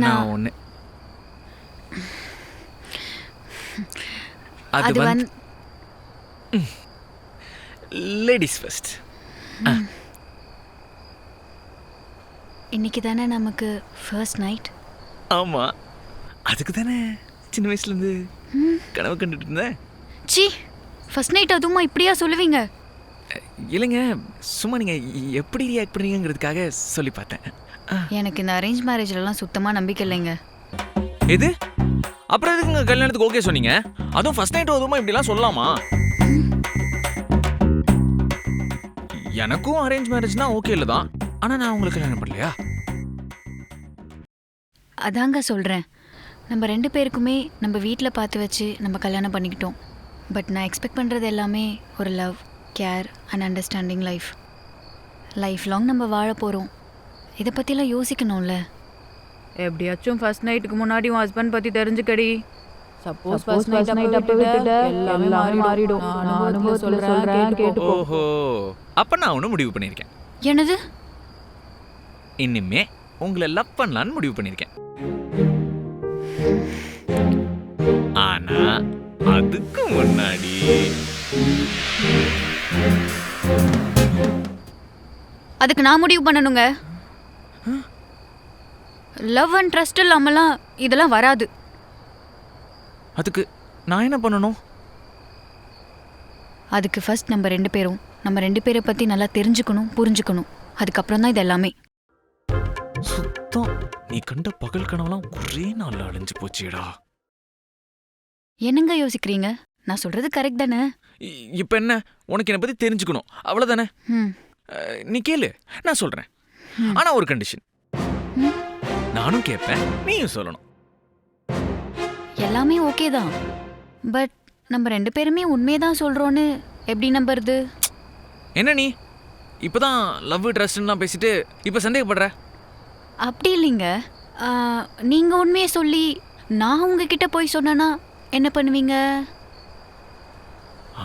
நான் ஒன்று அது வந்து லேடிஸ் ஃபர்ஸ்ட். இன்னைக்கு தானே நமக்கு ஃபர்ஸ்ட் நைட். ஆமாம், அதுக்கு தானே சின்ன வயசுலேருந்து கனவு கண்டுட்டு இருந்தேன். சி, ஃபர்ஸ்ட் நைட் அதுவுமா இப்படியா சொல்லுவீங்க? இல்லைங்க, சும்மா நீங்கள் எப்படி ரியாக்ட் பண்ணுறீங்கிறதுக்காக சொல்லி பார்த்தேன். எனக்கு இந்த அரேஞ்ச் மேரேஜ்லலாம் சுத்தமாக நம்பிக்கை இல்லைங்க. எது? அப்புறம் எதுக்குங்க கல்யாணத்துக்கு ஓகே சொன்னீங்க? அதுவும் ஃபர்ஸ்ட் நைட் அதுவுமா இப்படிலாம் சொல்லலாமா? எனக்கும் அரேஞ்ச் மேரேஜ்னா ஓகே இல்லை தான், ஆனால் நான் உங்களுக்கு கல்யாணம் பண்ணலையா? அதாங்க சொல்கிறேன், நம்ம 2 பேருக்குமே நம்ம வீட்டில் பார்த்து வச்சு நம்ம கல்யாணம் பண்ணிக்கிட்டோம். பட் நான் எக்ஸ்பெக்ட் பண்ணுறது எல்லாமே ஒரு love, care and understanding life long நம்ம வாழ போகிறோம். இதை பற்றிலாம் யோசிக்கணும்ல. எப்படியாச்சும் ஃபர்ஸ்ட் நைட்டுக்கு முன்னாடி உன் ஹஸ்பண்ட் பற்றி தெரிஞ்சுக்கடி. சப்போஸ் ஃபர்ஸ்ட் நைட் அப்போ விட்டுட்ட எல்லாமே மாறிடும். நான் அனுபவத்தில் சொல்கிறேன், கேட்டுக்கோ. ஓஹோ, அப்போ நான் ஒன்று முடிவு பண்ணியிருக்கேன். என்னது? இனிமே உங்களை லவ் பண்ணலான்னு முடிவு பண்ணியிருக்கேன். ஆனா அதுக்கு முன்னாடி அதுக்கு நான் முடிவு பண்ணணுங்க. லவ் அண்ட் ட்ரஸ்ட் இல்லாமலாம் இதெல்லாம் வராது. அதுக்கு நான் என்ன பண்ணணும்? அதுக்கு ஃபர்ஸ்ட் நம்ம 2 பேரும் நம்ம 2 பேரை பற்றி நல்லா தெரிஞ்சுக்கணும், புரிஞ்சுக்கணும். அதுக்கப்புறம் தான் இது எல்லாமே. சுத்தம், நீ கண்ட பகல் கனவுலாம் ஒரே நாள்ல அழிஞ்சு போச்சேடா. என்னங்க யோசிக்கிறீங்க? நான் சொல்றது கரெக்ட் தானே? இப்போ என்ன, உனக்கு என்னை பற்றி தெரிஞ்சுக்கணும் அவ்வளோதானே? நீ கேளு, நான் சொல்கிறேன். ஆனால் ஒரு கண்டிஷன். நானும் கேட்பேன், நீயும் சொல்லணும். எல்லாமே ஓகே தான், பட் நம்ம 2 பேருமே உண்மையை தான் சொல்கிறோன்னு எப்படி நம்புறது? என்ன நீ இப்போதான் லவ் ட்ரஸ்ட்லாம் பேசிட்டு இப்போ சந்தேகப்படுற? அப்படி இல்லைங்க. நீங்கள் உண்மையை சொல்லி நான் உங்ககிட்ட போய் சொன்னேன்னா என்ன பண்ணுவீங்க?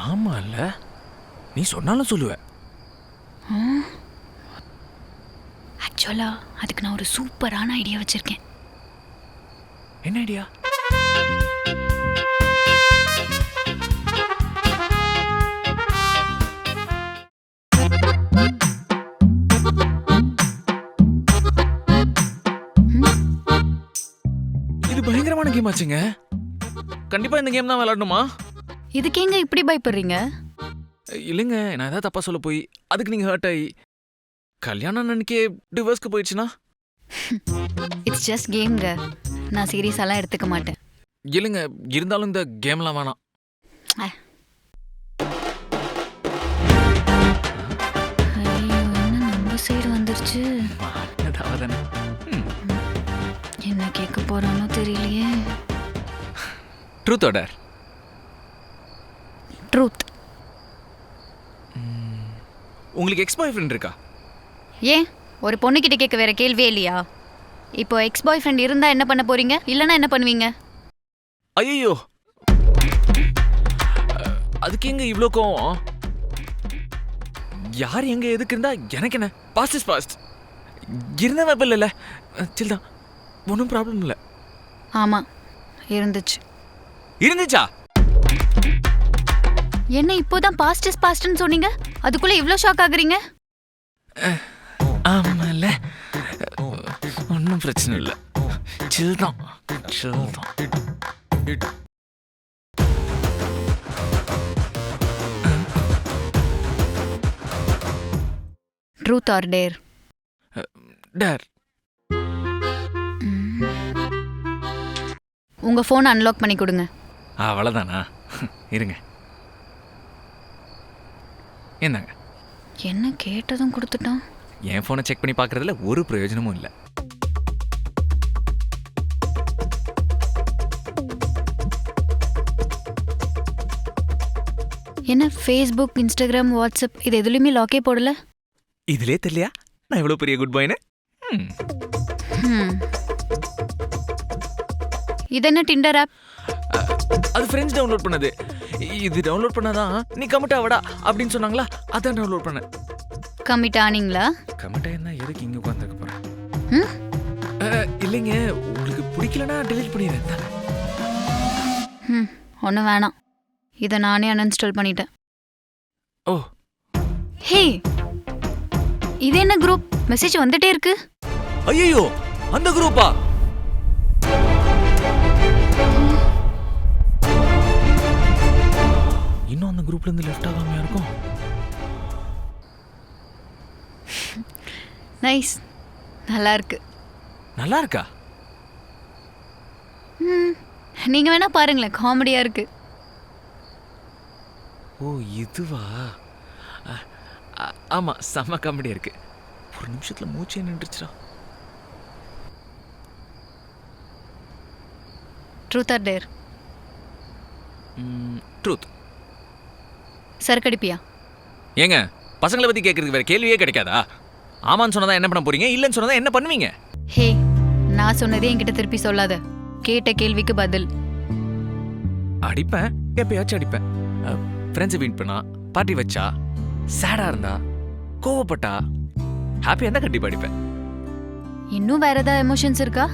ஆமாம்ல, நீ சொன்னாலும் சொல்லுவ. ஆக்சுவலா அதுக்கு நான் ஒரு சூப்பரான ஐடியா வச்சிருக்கேன். என்ன ஐடியா? இது பயங்கரமான கேம் ஆச்சுங்க. கண்டிப்பா இந்த கேம் தான் விளையாடணுமா? இதுக்கேங்க இப்படி பயப்படுறீங்க? இல்லைங்க, நான் ஏதாவது தப்பா சொல்ல போய் அதுக்கு நீங்க ஹர்ட் ஆகி கல்யாணம் அன்னைக்கே டிவோர்ஸ்க்கு போயிடுச்சுன்னா? இட்ஸ் ஜஸ்ட் கேம்ங்க, நான் சீரியஸாலாம் எடுத்துக்க மாட்டேன். இல்லைங்க, இருந்தாலும் இந்த கேம்லாம் வேணாம். ஐயோ, என்ன நம்ம சைடு வந்துருச்சு. என்ன கேட்க போறானோ தெரியலையே. Truth order. ட்ரூத். உங்களுக்கு எக்ஸ் பாய் ஃப்ரெண்ட் இருக்கா? ஏன் ஒரு பொண்ணுக்கிட்ட கேட்க வேற கேள்வியே இல்லையா? இப்போ எக்ஸ் பாய் ஃப்ரெண்ட் இருந்தா என்ன பண்ண போறீங்க, இல்லைன்னா என்ன பண்ணுவீங்க? ஐயோ, அதுக்கு எங்க இவ்வளோ கோவம்? யார் எங்க எதுக்கு இருந்தா எனக்கு என்ன? Past is past. இருந்த வாய்ப்பு இல்லைல்ல, சில்தான், ஒன்றும் ப்ராப்ளம் இல்லை. ஆமா, இருந்துச்சு. இருந்துச்சா? என்ன இப்போதான் பாஸ்ட் இஸ் பாஸ்ட்னு சொன்னீங்க, அதுக்குள்ள இவ்ளோ ஷாக் ஆகுறீங்க? ஆமால, ஒன்றும் பிரச்சனை இல்லை. சில் தான். Truth or dare? டேர். உங்க ஃபோனை அன்லாக் பண்ணி கொடுங்க. அவ்வளோதானா? இருங்க. என்னங்க? என்ன கேட்டதும் கொடுத்துட்டான். என் ஃபோனை செக் பண்ணி பார்க்கறதுல ஒரு பிரயோஜனமும் இல்லை. என்ன ஃபேஸ்புக், இன்ஸ்டாகிராம், வாட்ஸ்அப் இது எதுலையுமே லாக்கே போடல? இதுலே தெரியலையா நான் எவ்வளோ பெரிய குட் பாய்னு? இது என்ன டிண்டர் ஆப்? அது ஃப்ரெண்ட்ஸ் டவுன்லோட் பண்ணது. இது டவுன்லோட் பண்ணாதான் நீ கமிட் ஆவடா அப்படின்னு சொன்னாங்களா, அதான் டவுன்லோட் பண்ணேன். கமிட் ஆனீங்களா? கமிட் ஆயிருந்தா எதுக்கு இங்கே உட்காந்துக்க போகிறேன்? இல்லைங்க, உங்களுக்கு பிடிக்கலன்னா டெலீட் பண்ணிடுறேன். ஒன்றும் வேணாம், இதை நானே அன்இன்ஸ்டால் பண்ணிட்டேன். ஓ ஹே, இது என்ன குரூப்? மெசேஜ் வந்துட்டே இருக்கு. ஐயோ, அந்த குரூப்பா? இன்னும் அந்த குரூப்ல இருந்து லெஃப்ட் ஆகாமையா இருக்கும். நைஸ், நல்லா இருக்கு. நல்லா இருக்கா? நீங்க வேணா பாருங்களேன், காமெடியா இருக்கு. ஓ இதுவா? ஆமா, செம்ம காமெடியா இருக்கு. ஒரு நிமிஷத்துல மூச்சே நின்றுச்சுடா. Truth or dare? ட்ரூத். சரக்கடிப்பியா? ஏங்க, பசங்களை பத்தி கேட்கறதுக்கு வேற கேள்வியே கிடைக்காதா? ஆமான்னு சொன்னதா என்ன பண்ண போறீங்க, இல்லைன்னு சொன்னதா என்ன பண்ணுவீங்க? ஹே, நான் சொன்னதே என்கிட்ட திருப்பி சொல்லாத. கேட்ட கேள்விக்கு பதில். அடிப்பேன், எப்பயாச்சும் அடிப்பேன். ஃப்ரெண்ட்ஸை மீட் பண்ணா, பார்ட்டி வச்சா, சேடா இருந்தா, கோவப்பட்டா, ஹாப்பியா இருந்தா கண்டிப்பா அடிப்பேன். இன்னும் வேற ஏதாவது எமோஷன்ஸ் இருக்கா?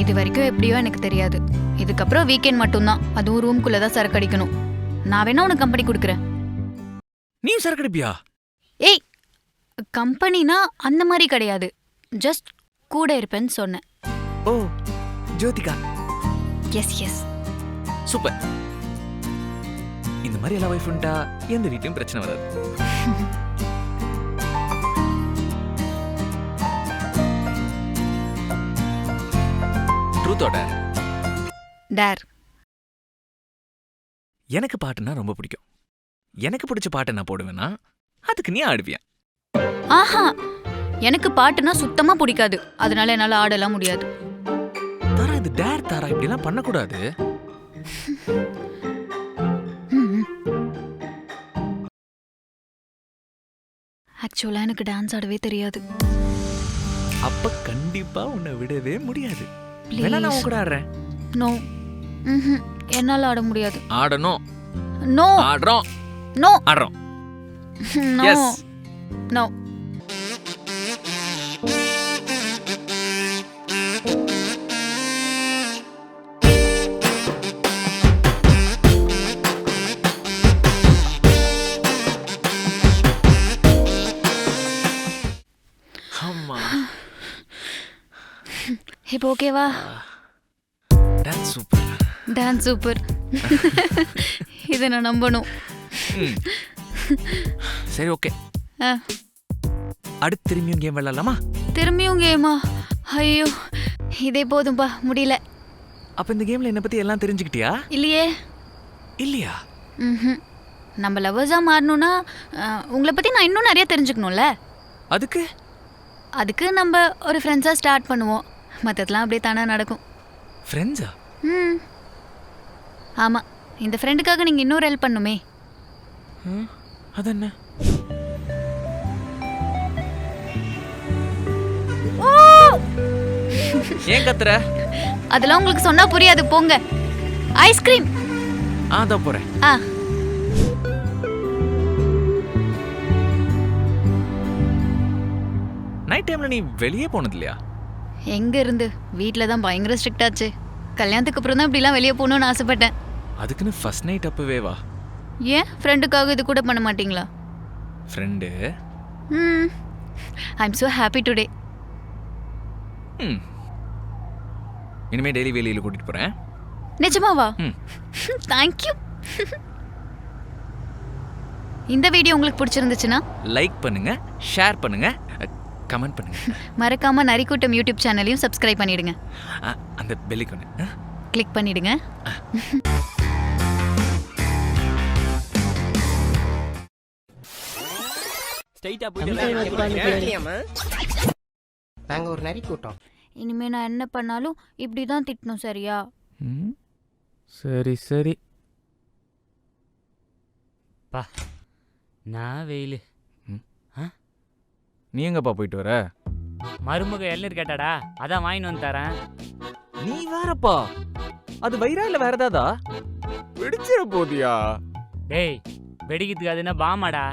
இது வரைக்கும் எப்படியோ எனக்கு தெரியாது. இதுக்கப்புறம் வீக்கெண்ட் மட்டும்தான், அதுவும் ரூம்குள்ள தான் சரக்கு அடிக்கணும். நான் வேணா உனக்கு கம்பெனி கொடுக்குறேன். நீ சரக்கு அடிப்பியா? ஏய், கம்பெனினா அந்த மாதிரி கிடையாது, ஜஸ்ட் கூட இருப்பேன்னு சொன்னேன். Oh Jyothika. Yes yes, super. இந்த மாதிரி எல்லா வைஃப் உண்டா எந்த வீட்லயும் பிரச்சனை வராது. ட்ரூத்தோட டேர். எனக்கு பாட்டுனா ரொம்ப பிடிக்கும். எனக்கு பிடிச்ச பாட்டு நான் போடுவேன்னா அதுக்கு நீ ஆடுவியா? ஆஹா, எனக்கு பாட்டுனா சுத்தமா பிடிக்காது, அதனால என்னால ஆடலாம் முடியாது. தாரா, இது டேர் தாரா, இப்படி எல்லாம் பண்ணக்கூடாது. ஆக்சுவலா எனக்கு டான்ஸ் ஆடவே தெரியாது. அப்ப கண்டிப்பா உன்னை விடவே முடியாது. Please. வேணா நான் உன் கூட ஆடுறேன். நோ, என்னால ஆட முடியாது. ஆடணும். நோ, ஆடுறோம். நோ, ஆடுறோம். No, Yes. நோ. ஆமா. இப்போ ஓகேவா? Dance super. Dance super. இதை நான் நம்பணும். சரி, ஓகே. ஆ, அடுத்து திரும்பியும் கேம் விளையாடலாமா? திரும்பியும் கேமா? ஐயோ, இதே போதும்பா, முடியல. அப்ப இந்த கேம்ல என்ன பத்தி எல்லாம் தெரிஞ்சுக்கிட்டியா? இல்லையே. இல்லையா? நம்ம லவ்வர்ஸாக மாறணும்னா உங்களை பற்றி நான் இன்னும் நிறைய தெரிஞ்சுக்கணும்ல. அதுக்கு நம்ம ஒரு ஃப்ரெண்ட்ஸாக ஸ்டார்ட் பண்ணுவோம், மற்றதெல்லாம் அப்படியே தானே நடக்கும். ஃப்ரெண்ட்ஸா? ஆமாம், இந்த ஃப்ரெண்டுக்காக நீங்கள் இன்னொரு ஹெல்ப் பண்ணுமே. அது என்ன? ஏன் கத்துற? அதெல்லாம் உங்களுக்கு சொன்னா புரியாது, போங்க. ஐஸ்கிரீம். அதான் போறேன். நைட் டைம்ல நீ வெளியே போனது இல்லையா? எங்க இருந்து, வீட்டில் தான் பயங்கர ஸ்ட்ரிக்ட் ஆச்சு. கல்யாணத்துக்கு அப்புறம் தான் இப்படிலாம் வெளியே போகணும்னு ஆசைப்பட்டேன். அதுக்குன்னு ஃபர்ஸ்ட் நைட் அப்பவே வா. ஏன் ஃப்ரெண்டுக்காக இது கூட பண்ண மாட்டீங்களா? Friend? I am so happy today. இனிமே டெய்லி வெளியில் கூட்டிட்டு போறேன். நிஜமாவா? ம். தேங்க்யூ. இந்த வீடியோ உங்களுக்கு பிடிச்சிருந்துச்சுன்னா லைக் பண்ணுங்க, ஷேர் பண்ணுங்க, கமெண்ட் பண்ணுங்க. மறக்காம நரிக்கூட்டம் யூடியூப் சேனலையும் சப்ஸ்கிரைப் பண்ணிடுங்க. அந்த பெல்லைக்கான கிளிக் பண்ணிடுங்க. நாங்க ஒரு நரி கூட்டம். இனிமே நான் என்ன பண்ணாலும் இப்படி தான் திட்டணும், சரியா? சரி சரி. பா நான் வெயில். நீ எங்கப்பா போயிட்டு வர? மருமக இளநீர் கேட்டாடா, அதான் வாங்கிட்டு வந்து தரேன். நீ வேறப்பா, அது வயிறா இல்ல வேற ஏதாதா? வெடிச்சிட போதியா? டேய் வெடிக்கிறதுக்கு அது என்ன பாமாடா?